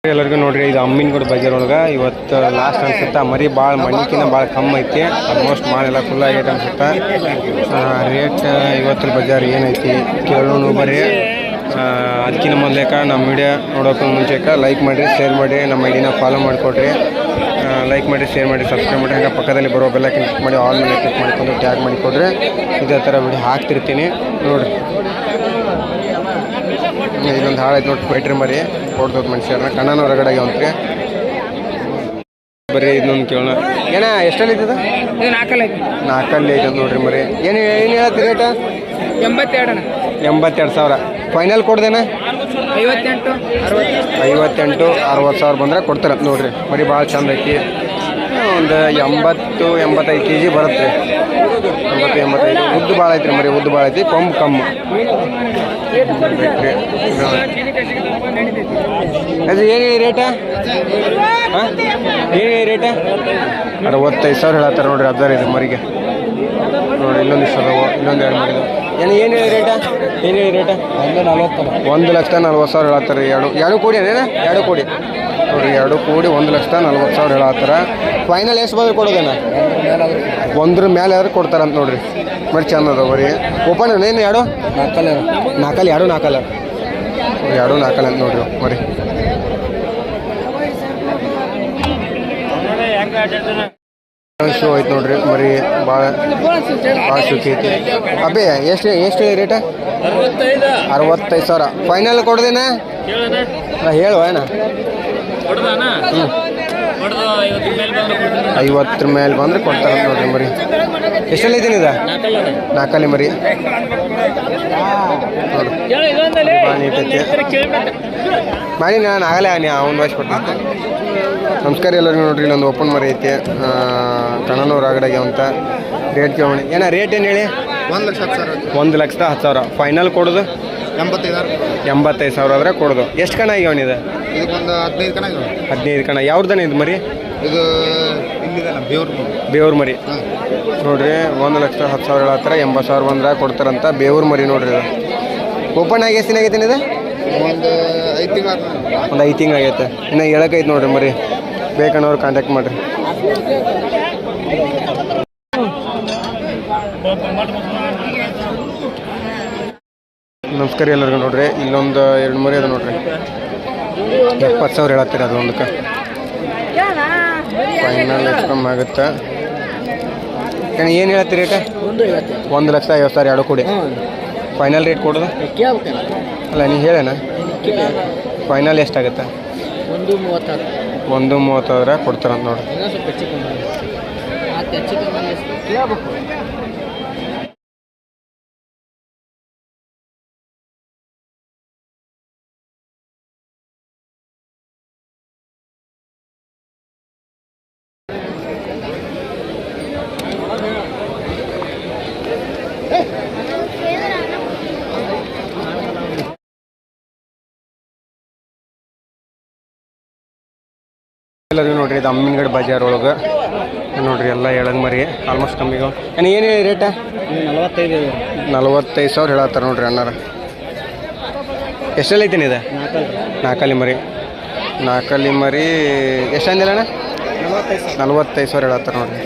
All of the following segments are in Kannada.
ಎಲ್ಲರಿಗೂ ನೋಡ್ರಿ ಇದು ಅಮ್ಮಿನಗೂಡು ಬಜಾರ್ ಒಳಗೆ ಇವತ್ತು ಲಾಸ್ಟ್ ಅನ್ಸುತ್ತೆ. ಮರಿ ಭಾಳ ಮಣ್ಣಿಕಿನ ಭಾಳ ಕಮ್ಮಿ ಐತಿ. ಆಲ್ಮೋಸ್ಟ್ ಮಾಲೆಲ್ಲ ಫುಲ್ ಆಗೈತೆ ಅನ್ಸುತ್ತೆ. ರೇಟ್ ಇವತ್ತು ಬಜಾರ್ ಏನೈತಿ ಕೇಳೋಣ ಬರ್ರಿ. ಅದಕ್ಕಿಂತ ಮೊದಲೇಕ ನಮ್ಮ ವಿಡಿಯೋ ನೋಡೋಕೆ ಮುಂಚೆಕ ಲೈಕ್ ಮಾಡಿರಿ, ಶೇರ್ ಮಾಡಿ, ನಮ್ಮ ಐಡಿನ ಫಾಲೋ ಮಾಡಿಕೊಡ್ರಿ. ಲೈಕ್ ಮಾಡಿ, ಶೇರ್ ಮಾಡಿ, ಸಬ್ಸ್ಕ್ರೈಬ್ ಮಾಡಿ. ಹಾಗೆ ಪಕ್ಕದಲ್ಲಿ ಬರೋ ಬೆಲ್ಲ ಕ್ಲಿಕ್ ಮಾಡಿ ಆಲ್ ಮೇಲೆ ಕ್ಲಿಕ್ ಮಾಡಿಕೊಂಡು ಟ್ಯಾಗ್ ಮಾಡಿಕೊಡ್ರಿ. ಇದೇ ಥರ ವಿಡಿಯೋ ಹಾಕ್ತಿರ್ತೀನಿ ನೋಡಿರಿ. ಇದೊಂದು ಹಾಳಾಯ್ತು ನೋಡಿ, ಫೈಟ್ರಿ ಮರಿ ಕೊಡ್ತೋದು ಮನುಷ್ಯರನ್ನ ಕಣ್ಣನ ಹೊರಗಡೆ ಆಗ್ಯಾವಂತ್ರಿ. ಬರೀ ಇದನ್ನೊಂದು ಕೇಳೋಣ. ಏನ ಎಷ್ಟಲ್ಲಿ ಇದ್ದದ? ನಾಲ್ಕಲ್ಲಿ ಐತೆ ನೋಡ್ರಿ ಮರಿ. ಏನು ಹೇಳತ್ತಿ ರೇಟ? 82,000 ಫೈನಲ್ ಕೊಡ್ದೇನ? 58-60 ಸಾವಿರ ಬಂದ್ರೆ ಕೊಡ್ತಾರೆ ನೋಡ್ರಿ. ಮರಿ ಭಾಳ ಚಂದ ಐತಿ. ಒಂದು 80-85 kg ಬರುತ್ತೆ ರೀ. 80-85 ಉದ್ದು ಭಾಳ ಐತ್ರಿ ಮರಿ. ಉದ್ದು ಭಾಳ ಐತಿ, ಕೊಂಬು ಕಮ್ಮು. ಅದು ಏನು ರೇಟ? ಹಾಂ ಏನು ರೇಟ? 65,000 ಹೇಳತ್ತಾರೆ ನೋಡ್ರಿ. ಅದಾರ ಇದು ಮರಿಗೆ ನೋಡಿ. ಇಲ್ಲೊಂದು ಇಷ್ಟ ಅದಾವ, ಇನ್ನೊಂದು 2 ಮರಿ. ಏನು ಹೇಳಿ ರೇಟ? ಏನು ಹೇಳಿ ರೇಟ? 1,40,000 ಹೇಳತ್ತಾರೆ. ಎರಡು ಕೋಡಿ ಅದೇನ? 2 ಕೋಡಿ ನೋಡಿರಿ. 2 ಕೋಡಿ 1,40,000 ಹೇಳತ್ತಾರೆ. ಫೈನಲ್ ಎಷ್ಟು ಬಂದ್ರೆ ಕೊಡೋದೇನ? 100 ಮೇಲೆ ಆದ್ರೆ ಕೊಡ್ತಾರಂತ ನೋಡ್ರಿ. ಮರಿ ಚಂದ ಅದಾವ ಬರೀ. ಓಪನ್ ಏನು? 2 ನಾಲ್ಕಲ್ಲಿ ಅಂತ ನೋಡ್ರಿ ಮರಿ. ಶೋ ಐತೆ ನೋಡ್ರಿ ಮರಿ. ಭಾಳ ಶುಕಿ ಐತಿ. ಅಬ್ಬೇ ಎಷ್ಟು ರೇಟ? 65,000 ಫೈನಲ್ ಕೊಡ್ದೇನ? ಹೇಳುವ ಏನ? 50 ಮೇಲೆ ಬಂದ್ರೆ ಕೊಡ್ತಾರ ನೋಡ್ರಿ ಮರಿ. ಎಷ್ಟಲ್ಲಿ ಐತೀನಿ ಇದು? 4 ಮರಿ ಮಾಡಿ. ನಾನು ಆಗಲೇ ಅವ್ನು ವಾಯ್ಸ್ ಕೊಡ್ತೀನಿ. ನಮಸ್ಕಾರ ಎಲ್ಲರಿಗೂ ನೋಡ್ರಿ. ಇಲ್ಲೊಂದು ಓಪನ್ ಮರಿ ಐತಿ. ಕಣ್ಣನೂರು ಆಗಡಾಗೆ ಅಂತ ರೇಟ್ ಕೇಳೋಣ. ಏನ ರೇಟ್ ಏನು ಹೇಳಿ? 1,10,000 ಫೈನಲ್ ಕೊಡೋದು? 85,000 ಆದ್ರೆ ಕೊಡೋದು. ಎಷ್ಟು ಕಣ ಆಗ್ಯಾವನಿದೆ? 15 ಕಣ. ಯಾವ್ದಾನೆ ಇದು ಮರಿ? ಇದು ಬೇವ್ರ ಮರಿ ನೋಡ್ರಿ. 1,10,000 ಹೇಳತ್ತಾರೆ. 80,000 ಬಂದ್ರೆ ಕೊಡ್ತಾರಂತ. ಬೇವ್ರ ಮರಿ ನೋಡ್ರಿ. ಇದು ಓಪನ್ ಆಗಿ ಎಷ್ಟು ದಿನ ಆಗೈತೆ ಇದು? ಒಂದು 5 ತಿಂಗಳು ಆಗೈತೆ. ಇನ್ನು ಹೇಳಕೈತೆ ನೋಡ್ರಿ ಮರಿ. ಬೇಕನ್ನೋರು ಕಾಂಟ್ಯಾಕ್ಟ್ ಮಾಡಿರಿ. ನಮಸ್ಕಾರ ಎಲ್ಲರಿಗೂ ನೋಡ್ರಿ. ಇಲ್ಲೊಂದು 2 ಮರಿ ಅದ ನೋಡ್ರಿ. 70,000 ಹೇಳತ್ತೀರಿ ಅದೊಂದಕ್ಕೆ. ಫೈನಲ್ ಕಮ್ಮಿ ಆಗುತ್ತೆ. ಏನು ಹೇಳ್ತೀರಿ ರೇಟ? 1,50,000 2 ಕೋಡಿ ಫೈನಲ್ ರೇಟ್ ಕೊಡೋದು? ಅಲ್ಲ ನೀವು ಹೇಳೇನ? ಫೈನಲ್ ಎಷ್ಟಾಗುತ್ತೆ? 1,30,000 ಕೊಡ್ತಾರಂತ ನೋಡ್ರಿ. ಎಲ್ಲರಿಗೂ ನೋಡ್ರಿ. ಇದು ಅಮ್ಮಿನಗೂಡು ಬಜಾರ್ ಒಳಗೆ ನೋಡ್ರಿ. ಎಲ್ಲ ಎಳಗ್ ಮರಿ ಆಲ್ಮೋಸ್ಟ್ ಕಮ್ಮಿಗೆ. ಏನು ಹೇಳಿ ರೇಟ? 45,000 ಹೇಳತ್ತಾರೆ ನೋಡ್ರಿ ಅಣ್ಣಾರ. ಎಷ್ಟೆಲ್ಲ ಐತೀನಿ ಇದು? 4 ಮರಿ. 4 ಮರಿ ಎಷ್ಟು ಅಂದಿಲ್ಲ ಅಣ್ಣ? 45,000 ಹೇಳತ್ತಾರೆ ನೋಡ್ರಿ.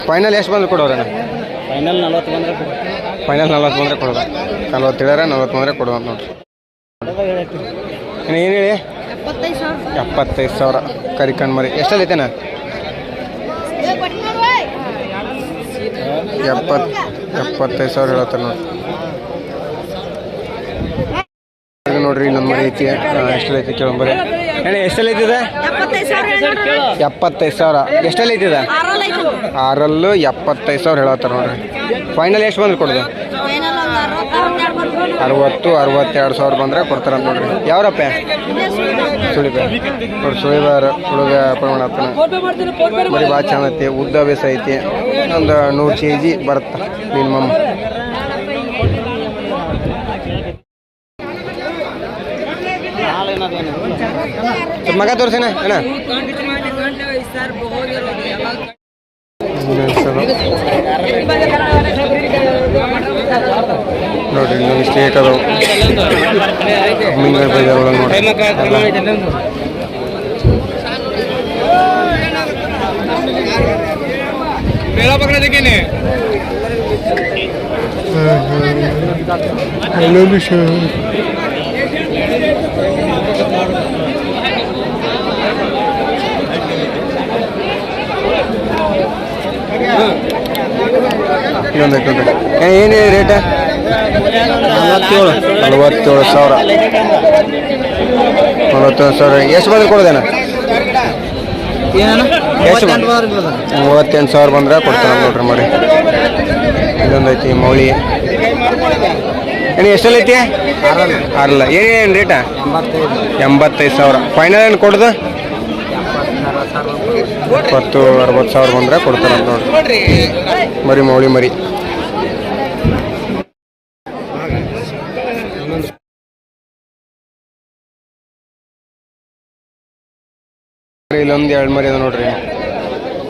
ಫೈನಲ್ ಎಷ್ಟು ಬಂದ್ರೆ ಕೊಡೋರಣ್ಣ? ಫೈನಲ್ 40 ಬಂದ್ರೆ ಕೊಡೋದು. 40 ಹೇಳ್ಯಾರ, 40 ಬಂದರೆ ಕೊಡೋದು ನೋಡ್ರಿ. ಏನು ಹೇಳಿ? 75,000 ಕರಿಕಣ್ ಮರಿ. ಎಷ್ಟಲ್ಲಿ ಐತೆನಾ? 75,000 ಹೇಳತ್ತಾರೆ ನೋಡ್ರಿ. ಇನ್ನೊಂದು ಮರಿ ಐತಿ. ಎಷ್ಟಲ್ಲಿ ಐತಿ ಕೇಳಂಬರಿ. ಎಷ್ಟಲ್ಲಿ ಐತಿದೆ? 75,000. ಎಷ್ಟಲ್ಲಿ ಐತಿದೆ? 6 75,000 ಹೇಳತ್ತಾರೆ ನೋಡ್ರಿ. ಫೈನಲ್ ಎಷ್ಟು ಬಂದ್ರೆ ಕೊಡೋದು? 60-62,000 ಬಂದರೆ ಕೊಡ್ತಾರಂತ ನೋಡ್ರಿ. ಯಾವ್ರಪ್ಪ? ಸುಳಿಬೆ ನೋಡಿ. ಸುಳಿಬಾರ ಹುಡುಗ ಪ್ರಮಾಣ ಬರೀ ಭಾಳ ಚಂದ ಐತಿ. ಉದ್ದ ಬೇಸ ಐತಿ. ಒಂದು 100 kg ಬರುತ್ತೆ ಮಿನಿಮಮ್. ಮಗ ತೋರಿಸೇನ ಅಣ್ಣ? ನೋಡ್ರಿ ಇನ್ನೊಂದು ಸ್ಟೇಟ್ ಅದಾವ ಅಮ್ಮಿಂಗಡ ಬಜಾರ್ ಒಳಗೆ ನೋಡ್ರಿ ಏನು ರೇಟ್ 47,000 ಎಷ್ಟು ಬಂದ್ರೆ ಕೊಡೋದೇನ ಎಷ್ಟು 38,000 ಬಂದ್ರೆ ಕೊಡ್ತಾನೆ ನೋಡ್ರಿ ಮಾಡಿ ಇಲ್ಲೊಂದು ಐತಿ ಮೌಳಿ ಏನು ಎಷ್ಟೆಲ್ಲ ಐತಿ ಆರಲ್ಲ ಏನೇನು ರೇಟ 85,000 ಫೈನಲ್ ಏನು ಕೊಡೋದು 70,000-60,000 ಬಂದ್ರೆ ಕೊಡ್ತಾರ ನೋಡ್ರಿ ಮರಿ ಮೌಳಿ ಮರಿ ಇಲ್ಲೊಂದು 2 ಮರಿ ಅದ ನೋಡ್ರಿ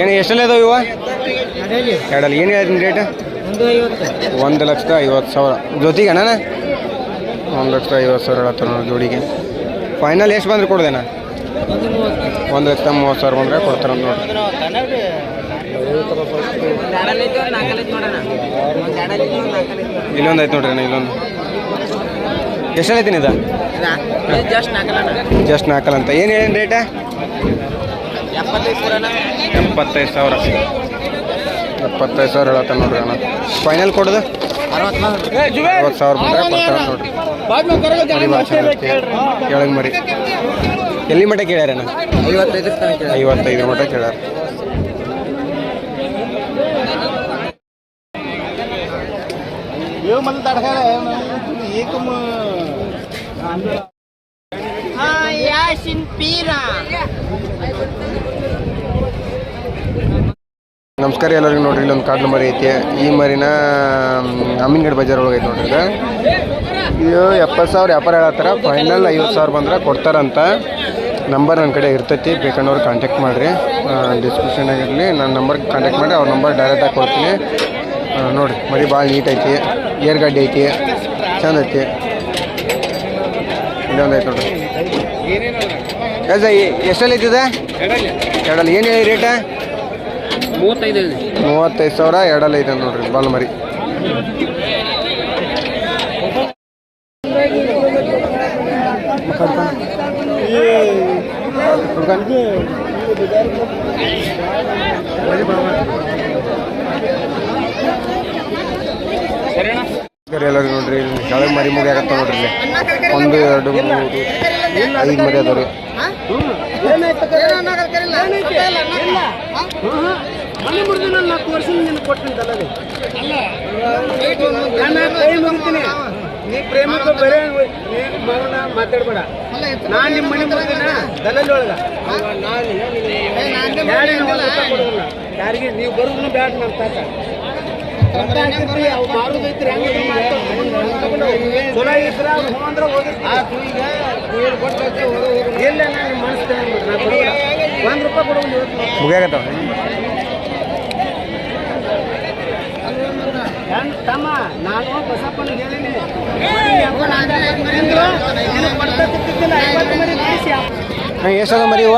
ಏನು ಎಷ್ಟೆಲ್ಲ ಇದಾವೆ ಇವ ಎರಡಲ್ಲಿ ಏನು ಹೇಳ್ತೀನಿ ರೇಟ್ 1,50,000 ಜೊತೆಗೆ ಅಣ್ಣ 1,50,000 ಹೇಳತ್ತಾರ ನೋಡಿ ಜೋಡಿಗೆ ಫೈನಲ್ ಎಷ್ಟು ಬಂದ್ರೆ ಕೊಡ್ದೇನಾ 1,30,000 ಬಂದರೆ ಕೊಡ್ತಾರೆ ನೋಡ್ರಿ ಇಲ್ಲೊಂದು ಐತೆ ನೋಡ್ರಿ ಇಲ್ಲೊಂದು ಎಷ್ಟು ಹೇಳ್ತೀನಿ ಇದು ಜಸ್ಟ್ ನಾಲ್ಕಲ್ಲ ಅಂತ ಏನು ಹೇಳೀನಿ ರೇಟ 75,000 ಹೇಳತ್ತ ನೋಡ್ರಿ ಅಣ್ಣ ಫೈನಲ್ ಕೊಡೋದು 60,000 ಬಂದರೆ ಕೊಡ್ತಾರೆ ನೋಡ್ರಿ ಕೆಳಗೆ ಮರಿ ಎಲ್ಲಿ ಮಟ್ಟ ಕೇಳ್ಯಾರಣ್ಣ 55 ಮಟ್ಟ ಕೇಳ್ಯಾರ ನಮಸ್ಕಾರ ಎಲ್ಲರಿಗೂ ನೋಡ್ರಿ ಇಲ್ಲೊಂದು ಕಾಡ್ಲು ಮರಿ ಐತಿ ಈ ಮರಿನ ಅಮ್ಮಿನಗಡ ಬಜಾರ್ ಒಳಗೆ ಐತೆ ನೋಡ್ರಿ ಇದು 70,000 ವ್ಯಾಪಾರ ಹೇಳತ್ತಾರ ಫೈನಲ್ 50,000 ಬಂದ್ರೆ ಕೊಡ್ತಾರಂತ ನಂಬರ್ ನನ್ನ ಕಡೆ ಇರ್ತೈತಿ ಬೇಕಂದವ್ರು ಕಾಂಟ್ಯಾಕ್ಟ್ ಮಾಡಿರಿ ಡಿಸ್ಕ್ರಿಪ್ಷನಾಗಿರಲಿ ನನ್ನ ನಂಬರ್ಗೆ ಕಾಂಟ್ಯಾಕ್ಟ್ ಮಾಡಿ ಅವ್ರ ನಂಬರ್ ಡೈರೆಕ್ಟಾಗಿ ಕೊಡ್ತೀನಿ ನೋಡಿರಿ ಮರಿ ಭಾಳ ನೀಟ್ ಐತಿ ಏರ್ಗಡ್ಡೆ ಐತಿ ಚಂದ ಐತಿ ಇಲ್ಲೊಂದು ಐತೆ ನೋಡ್ರಿ ಎಷ್ಟಲ್ಲಿ ಐತಿದೆ ಎರಡಲ್ಲಿ ಏನು ಹೇಳಿ ರೇಟ 35,000 ಎರಡಲ್ಲಿ ಐತೆ ನೋಡ್ರಿ ಬಾಲ್ ಮರಿ ಎಲ್ಲರಿಗೂ ನೋಡ್ರಿ ಕೆಳಗೆ ಮರಿ ಮುಗಿ ಆಗತ್ತ ನೋಡ್ರಿ ಇಲ್ಲಿ 1 2 3 5 ಮರಿ ಅದಾವ್ರಿ ನೀ ಪ್ರೇಮಕ್ಕೆ ಬರೇ ಮಾತಾಡ್ಬೇಡ ನಾನು ನಿಮ್ಮ ಮನೆ ಮುಗಿದಿನ ದಲ್ಲಲ್ಲಿ ಒಳಗ ಯಾರಿಗೆ ನೀವು ಬರೋದನ್ನು ಬ್ಯಾಡ ನಮ್ಮ ತಾತ ಅವು ಮಾರುದೈತ್ರಿ ಚಲೋ ಇದ್ರ ಅಂದ್ರೆ ಇಲ್ಲ ನಾನು ಮನಸ್ಸು $1 ಕೊಡೋ ಮುಗಿಯಾಗತ್ತವ ತಮ್ಮ ನಾನು ಬಸಪ್ಪನಿಗೆ ಹೇಳಿನಿ ಎಷ್ಟದ ಮರಿ ಇವ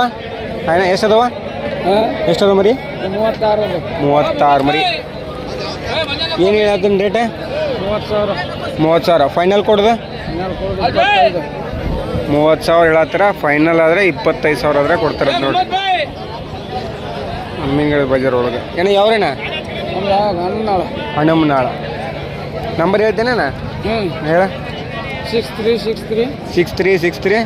ಅಣ್ಣ ಎಷ್ಟದವ ಎಷ್ಟದ ಮರಿ 36 ಮರಿ ಏನು ಹೇಳತ್ತೀನಿ ರೇಟ 30,000 ಫೈನಲ್ ಕೊಡ್ದು 30,000 ಹೇಳತ್ತಾರ ಫೈನಲ್ ಆದರೆ 25,000 ಆದರೆ ಕೊಡ್ತಾರೆ ನೋಡಿ ಅಮ್ಮಿಂಗಡ ಬಜಾರ್ ಒಳಗೆ ಏನ ಯಾವ್ರೇನ ಹಣ್ಣಮ್ಮನಾಳ ನಂಬರ್ ಹೇಳ್ತೇನೆ ಹೇಳ 6363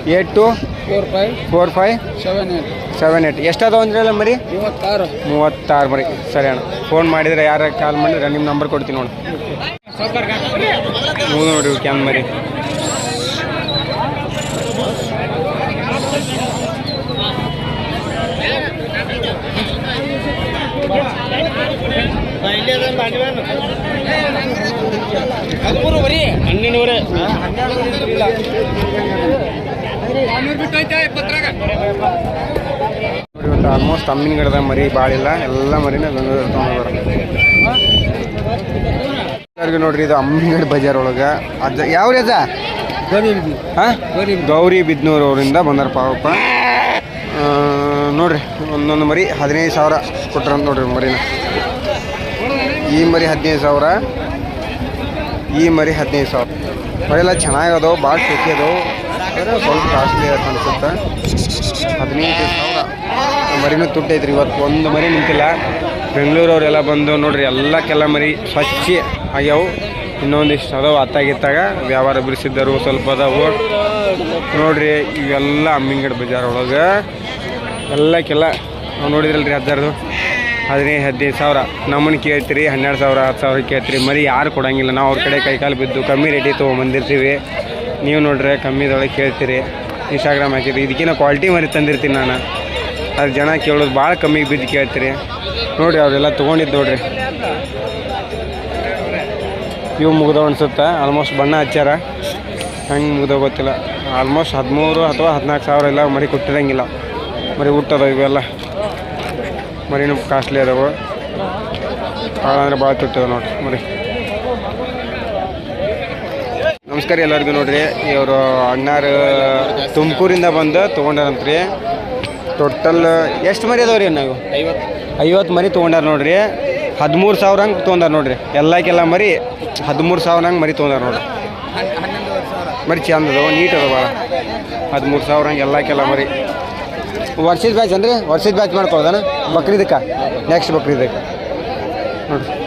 8245 ಎಷ್ಟಾದ ಅಂದ್ರಲ್ಲ ಮರಿ 36 ಮರಿ ಸರಿ ಅಣ್ಣ ಫೋನ್ ಮಾಡಿದ್ರೆ ಯಾರು ಕಾಲ್ ಮಾಡಿದ್ರೆ ನಿಮ್ಮ ನಂಬರ್ ಕೊಡ್ತೀನಿ ನೋಡಿ ನೋಡಿ ಕ್ಯಾನ್ ಮರಿ ಇವತ್ತು ಆಲ್ಮೋಸ್ಟ್ ಅಮ್ಮಿನಗಡದ ಮರಿ ಭಾಳ ಇಲ್ಲ ಎಲ್ಲ ಮರಿನ ಬೆಂಗಳೂರು ನೋಡ್ರಿ ಇದು ಅಮ್ಮಿಗಡ್ ಬಜಾರ್ ಒಳಗೆ ಅಜ್ಜ ಯಾವ ಅಜ್ಜ ಹಾಂ ಗೌರಿ ಬಿದ್ನೂರು ಅವರಿಂದ ಬಂದಾರ ಪಾವಪ್ಪ ನೋಡ್ರಿ ಒಂದೊಂದು ಮರಿ 15,000 ಕೊಟ್ರಂತ ನೋಡ್ರಿ ಮರಿನ ಈ ಮರಿ 15,000 ಈ ಮರಿ 15,000 ಮರಿ ಎಲ್ಲ ಚೆನ್ನಾಗದವು ಭಾಳ ಶೆಕೆ ಅದಾವು ಸ್ವಲ್ಪ ಕಾಸ್ಟ್ಲಿ ಅಂತ ಅನ್ಸುತ್ತೆ 15,000 ಮರಿನೂ ತುಟ್ಟೈತ್ರಿ ಇವತ್ತು ಒಂದು ಮರಿ ನಿಂತಿಲ್ಲ ಬೆಂಗಳೂರವರೆಲ್ಲ ಬಂದು ನೋಡ್ರಿ ಎಲ್ಲಕ್ಕೆಲ್ಲ ಮರಿ ಸ್ವಚ್ಛ ಆಗ್ಯಾವು ಇನ್ನೊಂದಿಷ್ಟು ಅದಾವು ಅತ್ತಾಗಿತ್ತಾಗ ವ್ಯವಹಾರ ಬಿಡಿಸಿದ್ದರು ಸ್ವಲ್ಪ ಅದಾವು ನೋಡ್ರಿ ಇವೆಲ್ಲ ಅಮ್ಮಿಂಗಡ್ ಬಜಾರ್ ಒಳಗೆ ಎಲ್ಲಕ್ಕೆಲ್ಲ ನಾವು ನೋಡಿದ್ರಲ್ರಿ 15,000 ನಮ್ಮನ್ನು ಕೇಳ್ತೀರಿ 12,000 10,000 ಕೇಳ್ತೀರಿ ಮರಿ ಯಾರು ಕೊಡೋಂಗಿಲ್ಲ ನಾವು ಅವ್ರ ಕಡೆ ಕೈಕಾಲು ಬಿದ್ದು ಕಮ್ಮಿ ರೇಟಿಗೆ ತೊಗೊಂಬಂದಿರ್ತೀವಿ ನೀವು ನೋಡ್ರಿ ಕಮ್ಮಿದೊಳಗೆ ಕೇಳ್ತೀರಿ ಇನ್ಸ್ಟಾಗ್ರಾಮ್ ಹಾಕಿದ್ರಿ ಇದಕ್ಕಿಂತ ಕ್ವಾಲಿಟಿ ಮರಿ ತಂದಿರ್ತೀನಿ ನಾನು ಅದು ಜನ ಕೇಳೋದು ಭಾಳ ಕಮ್ಮಿಗೆ ಬಿದ್ದು ಕೇಳ್ತೀರಿ ನೋಡಿರಿ ಅವರೆಲ್ಲ ತೊಗೊಂಡಿದ್ದು ನೋಡ್ರಿ ಇವು ಮುಗ್ದವು ಅನ್ಸುತ್ತೆ ಆಲ್ಮೋಸ್ಟ್ ಬಣ್ಣ ಹಚ್ಚಾರ ಹೆಂಗೆ ಮುಗ್ದೋ ಗೊತ್ತಿಲ್ಲ ಆಲ್ಮೋಸ್ಟ್ 13 ಅಥವಾ 14,000 ಎಲ್ಲ ಮರಿ ಕೊಟ್ಟಿರಂಗಿಲ್ಲ ಮರಿ ಹುಟ್ಟದವು ಇವೆಲ್ಲ ಮರಿನೂ ಕಾಸ್ಟ್ಲಿ ಅದಾವೆ ಭಾಳ ಅಂದ್ರೆ ಭಾಳ ತುಟ್ಟದ ನೋಡ್ರಿ ಮರಿ ನಮಸ್ಕಾರ ಎಲ್ಲರಿಗೂ ನೋಡ್ರಿ ಇವರು ಅಣ್ಣಾರು ತುಮಕೂರಿಂದ ಬಂದು ತೊಗೊಂಡಾರಂತ್ರಿ ಟೋಟಲ್ ಎಷ್ಟು ಮರಿ ಅದಾವ್ರಿ ನಾವು 50 ಮರಿ ತೊಗೊಂಡಾರ ನೋಡ್ರಿ 13,000 ಹಂಗೆ ತೊಗೊಂಡಾರ ನೋಡ್ರಿ ಎಲ್ಲಕ್ಕೆಲ್ಲ ಮರಿ 13,000 ಹಂಗೆ ಮರಿ ತೊಗೊಂಡಾರ ನೋಡ್ರಿ ಮರಿ ಚಂದ ಅದಾವ ನೀಟ್ ಅದಾವ ಭಾಳ 13,000 ಹಂಗೆ ಎಲ್ಲಕ್ಕೆಲ್ಲ ಮರಿ ವರ್ಷದ ಬ್ಯಾಚ್ ಅಂದ್ರೆ ವರ್ಷದ ಬ್ಯಾಚ್ ಮಾಡ್ಕೊಳ್ಳೋದನ ಬಕ್ರೀದಕ್ಕೆ ನೆಕ್ಸ್ಟ್ ಬಕ್ರೀದಕ್ಕೆ ನೋಡ್ರಿ